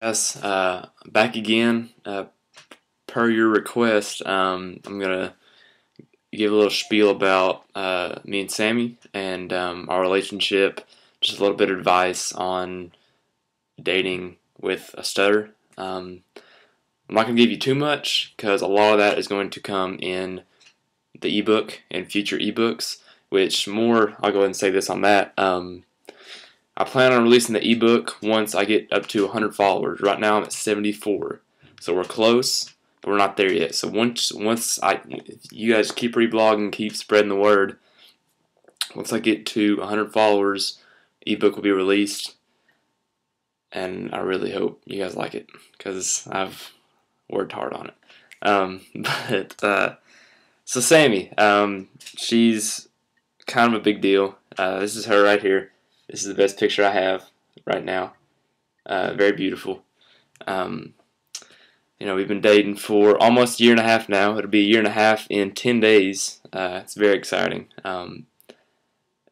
Yes, back again. Per your request, I'm gonna give a little spiel about me and Sammy and our relationship. Just a little bit of advice on dating with a stutter. I'm not gonna give you too much because a lot of that is going to come in the ebook and future ebooks. Which more, I'll go ahead and say this on that. I plan on releasing the ebook once I get up to 100 followers. Right now I'm at 74, so we're close, but we're not there yet. So if you guys keep reblogging, keep spreading the word. Once I get to 100 followers, ebook will be released, and I really hope you guys like it because I've worked hard on it. So Sammy, she's kind of a big deal. This is her right here. This is the best picture I have right now. Very beautiful. We've been dating for almost a year and a half now. It'll be a year and a half in 10 days. It's very exciting.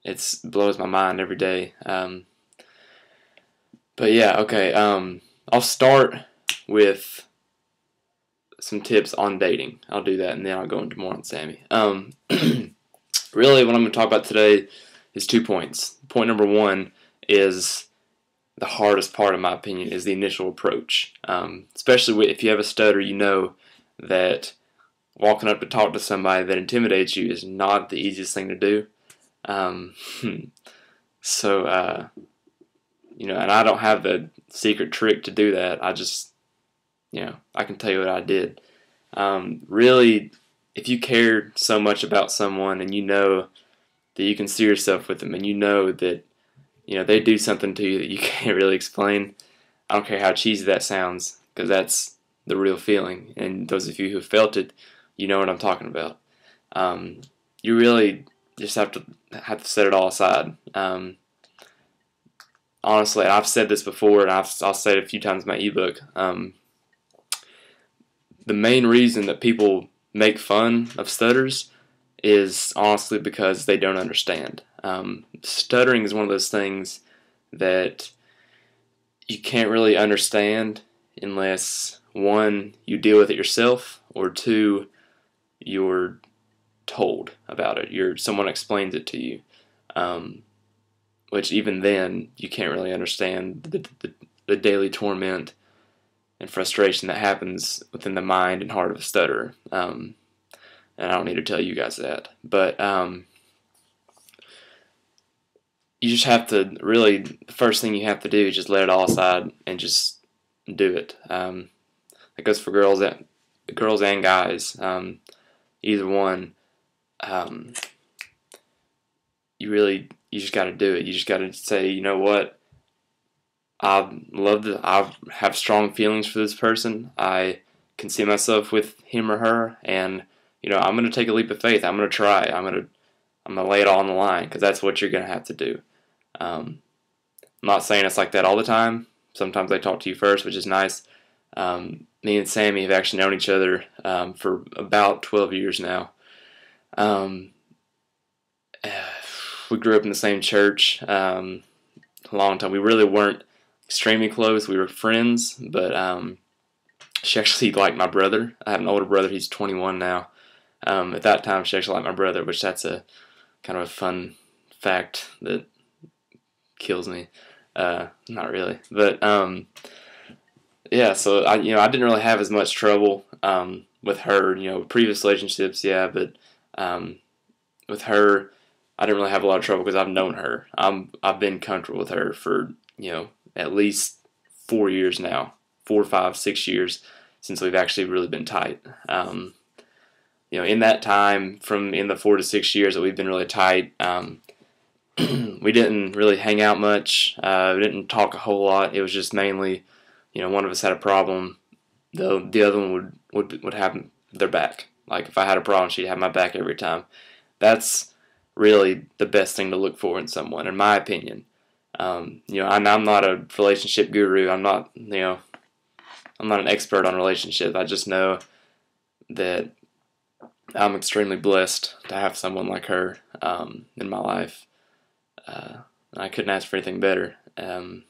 It blows my mind every day. But yeah, okay. I'll start with some tips on dating. I'll do that, and then I'll go into more on Sammy. Really, what I'm going to talk about today is 2 points. Point number one is the hardest part, in my opinion, is the initial approach. Especially if you have a stutter, you know that walking up to talk to somebody that intimidates you is not the easiest thing to do. So, and I don't have the secret trick to do that. I just, I can tell you what I did. Really, if you care so much about someone and you know that you can see yourself with them and you know that, they do something to you that you can't really explain, I don't care how cheesy that sounds, because that's the real feeling. And those of you who felt it, you know what I'm talking about. You really just have to set it all aside. Honestly, I've said this before, and I'll say it a few times in my ebook. The main reason that people make fun of stutters is honestly because they don't understand. Stuttering is one of those things that you can't really understand unless, one, you deal with it yourself, or two, you're told about it. Someone explains it to you, which even then you can't really understand the daily torment and frustration that happens within the mind and heart of a stutterer. And I don't need to tell you guys that. But you just have to really, the first thing you have to do is just let it all aside and just do it. That goes for girls and guys. Either one. You just got to do it. You just got to say, you know what? I have strong feelings for this person. I can see myself with him or her, and I'm going to take a leap of faith. I'm going to try. I'm going to lay it all on the line, because that's what you're going to have to do. I'm not saying it's like that all the time. Sometimes they talk to you first, which is nice. Me and Sammy have actually known each other for about 12 years now. We grew up in the same church a long time. We really weren't extremely close. We were friends, but she actually liked my brother. I have an older brother. He's 21 now. At that time, she actually liked my brother, which that's a kind of a fun fact that kills me. Not really, but yeah. So I didn't really have as much trouble with her. Previous relationships, yeah, but with her, I didn't really have a lot of trouble because I've known her. I've been comfortable with her for at least 4 years now, 4, 5, 6 years since we've actually really been tight. In that time, in the 4 to 6 years that we've been really tight, we didn't really hang out much. We didn't talk a whole lot. It was just mainly, one of us had a problem, the other one would have their back. Like if I had a problem, she'd have my back every time. That's really the best thing to look for in someone, in my opinion. I'm not a relationship guru. I'm not an expert on relationships. I just know that I'm extremely blessed to have someone like her in my life. I couldn't ask for anything better. And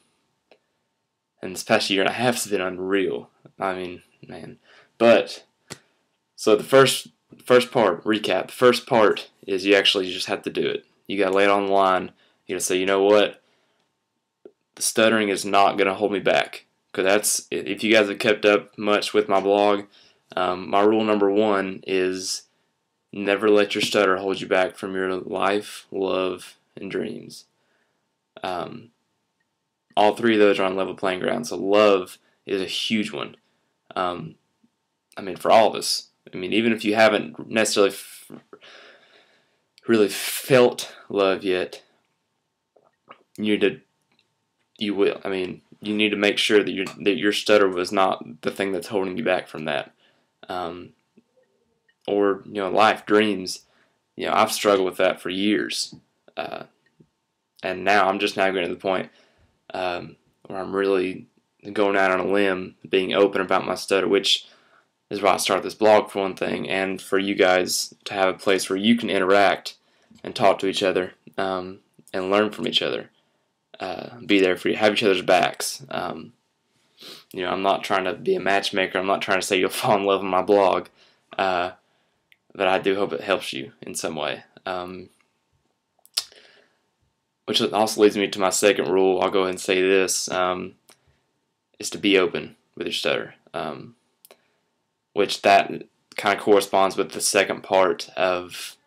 And this past year and a half has been unreal. I mean, man. But so the first part, recap. The first part is you actually just have to do it. You got to lay it on the line. You got to say, you know what? The stuttering is not going to hold me back. Because that's, if you guys have kept up much with my blog, my rule number 1 is never let your stutter hold you back from your life, love, and dreams. All 3 of those are on level playing ground. So love is a huge one. I mean, for all of us. I mean, even if you haven't necessarily really felt love yet, you will. I mean, you need to make sure that your stutter was not the thing that's holding you back from that. Or, life, dreams. I've struggled with that for years. And now I'm just now getting to the point where I'm really going out on a limb, being open about my stutter, which is why I started this blog, for one thing, and for you guys to have a place where you can interact and talk to each other and learn from each other. Be there for you, have each other's backs. I'm not trying to be a matchmaker. I'm not trying to say you'll fall in love with my blog, but I do hope it helps you in some way. Which also leads me to my second rule. I'll go ahead and say this, is to be open with your stutter. Which that kind of corresponds with the second part of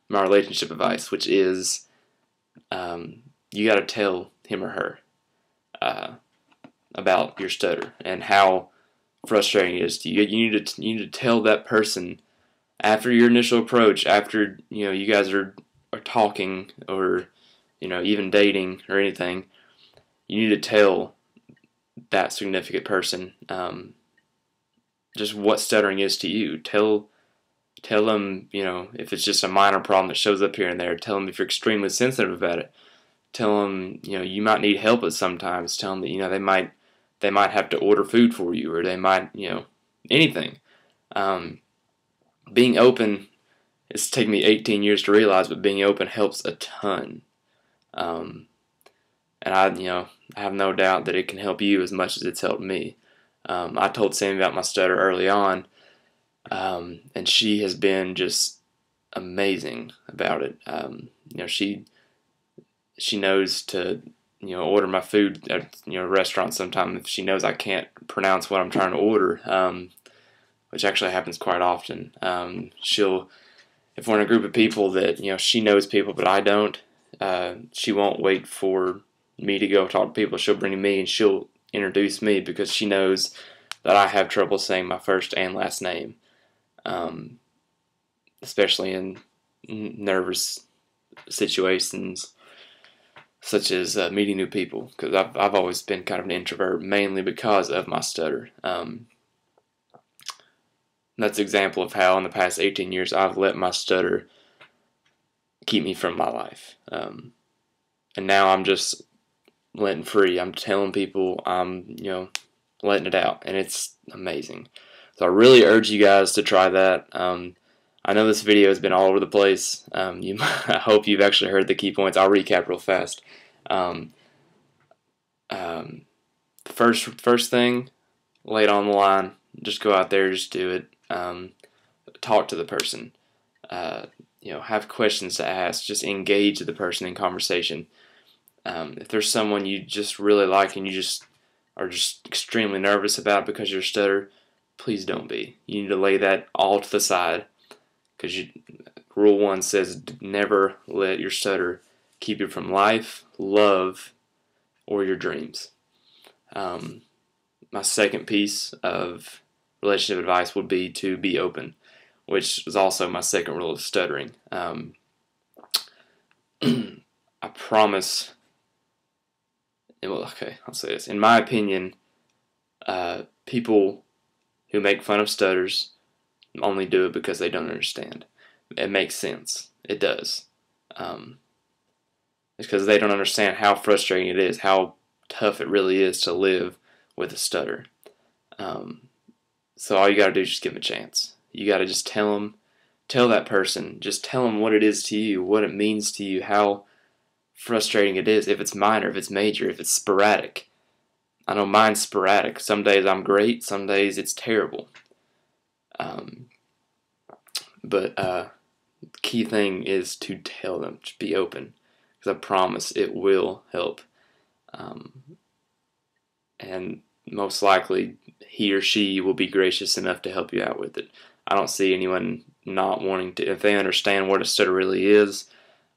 my relationship advice, which is you got to tell him or her about your stutter and how frustrating it is to you. You need to tell that person after your initial approach, after you guys are talking or even dating or anything. You need to tell that significant person just what stuttering is to you. Tell them, if it's just a minor problem that shows up here and there. Tell them if you're extremely sensitive about it. Tell them, you might need help at sometimes. Tell them that, they might have to order food for you, or they might, anything. Being open, it's taken me 18 years to realize, but being open helps a ton. And I have no doubt that it can help you as much as it's helped me. I told Sammi about my stutter early on, and she has been just amazing about it. She knows to order my food at a restaurant sometime if she knows I can't pronounce what I'm trying to order, which actually happens quite often. If we're in a group of people that she knows people but I don't, she won't wait for me to go talk to people. She'll bring me and she'll introduce me because she knows that I have trouble saying my first and last name, especially in nervous situations such as meeting new people, because I've always been kind of an introvert, mainly because of my stutter. That's an example of how in the past 18 years I've let my stutter keep me from my life. And now I'm just letting free. I'm telling people, I'm letting it out, and it's amazing. So I really urge you guys to try that. I know this video has been all over the place. I hope you've actually heard the key points. I'll recap real fast. First thing, lay it on the line. Just go out there, just do it. Talk to the person. Have questions to ask. Just engage the person in conversation. If there's someone you just really like and you just are just extremely nervous about because you're a stutter, please don't be. You need to lay that all to the side, because rule 1 says never let your stutter keep you from life, love, or your dreams. My second piece of relationship advice would be to be open, which is also my second rule of stuttering. I promise. Well, okay, I'll say this. In my opinion, people who make fun of stutters only do it because they don't understand. It makes sense. It does. It's because they don't understand how frustrating it is, how tough it really is to live with a stutter. So all you got to do is just give them a chance. You got to just tell that person, just tell them what it is to you, what it means to you, how frustrating it is, if it's minor, if it's major, if it's sporadic. I know mine's sporadic. Some days I'm great, some days it's terrible. Um, but key thing is to tell them, just be open, because I promise it will help. Um, and most likely he or she will be gracious enough to help you out with it. I don't see anyone not wanting to, if they understand what a stutter really is,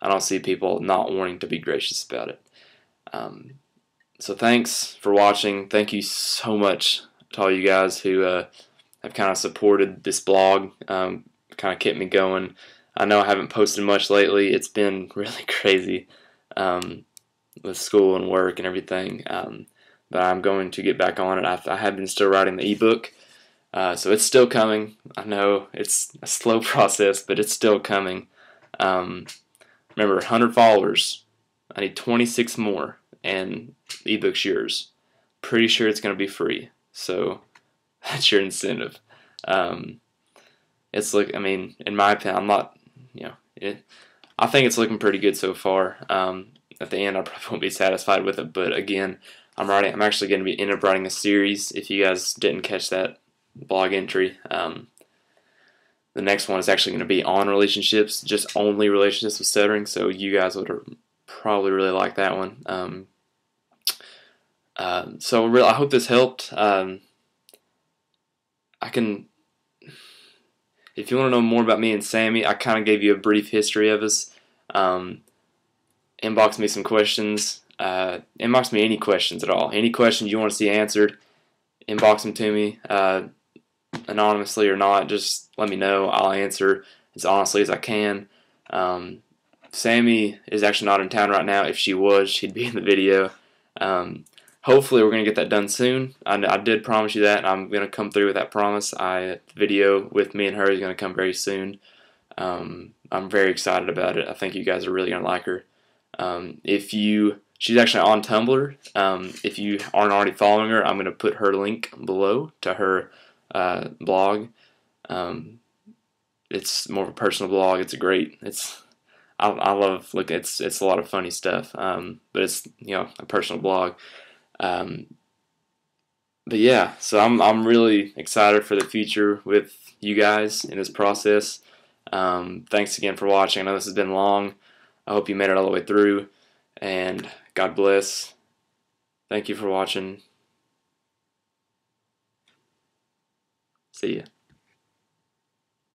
I don't see people not wanting to be gracious about it. So thanks for watching. Thank you so much to all you guys who have kind of supported this blog, kind of kept me going. I know I haven't posted much lately. It's been really crazy with school and work and everything. But I'm going to get back on it. I have been still writing the ebook, so it's still coming. I know it's a slow process, but it's still coming. Remember, 100 followers. I need 26 more, and the ebook's yours. Pretty sure it's going to be free, so that's your incentive. It's I mean, in my opinion, I'm not, I think it's looking pretty good so far. At the end, I probably won't be satisfied with it, but again, I'm actually going to end up writing a series. If you guys didn't catch that blog entry, the next one is actually going to be on relationships, just only relationships with stuttering. So you guys would probably really like that one. So really, I hope this helped. If you want to know more about me and Sammy, I kind of gave you a brief history of us. Inbox me some questions. Inbox me any questions at all. Any questions you want to see answered, inbox them to me, anonymously or not. Just let me know. I'll answer as honestly as I can. Sammy is actually not in town right now. If she was, she'd be in the video. Hopefully we're going to get that done soon. I did promise you that, and I'm going to come through with that promise. The video with me and her is going to come very soon. I'm very excited about it. I think you guys are really going to like her. She's actually on Tumblr. If you aren't already following her, I'm going to put her link below to her blog. It's more of a personal blog. I love looking. It's a lot of funny stuff. But it's a personal blog. But yeah, so I'm really excited for the future with you guys in this process. Thanks again for watching. I know this has been long. I hope you made it all the way through, and God bless. Thank you for watching. See ya.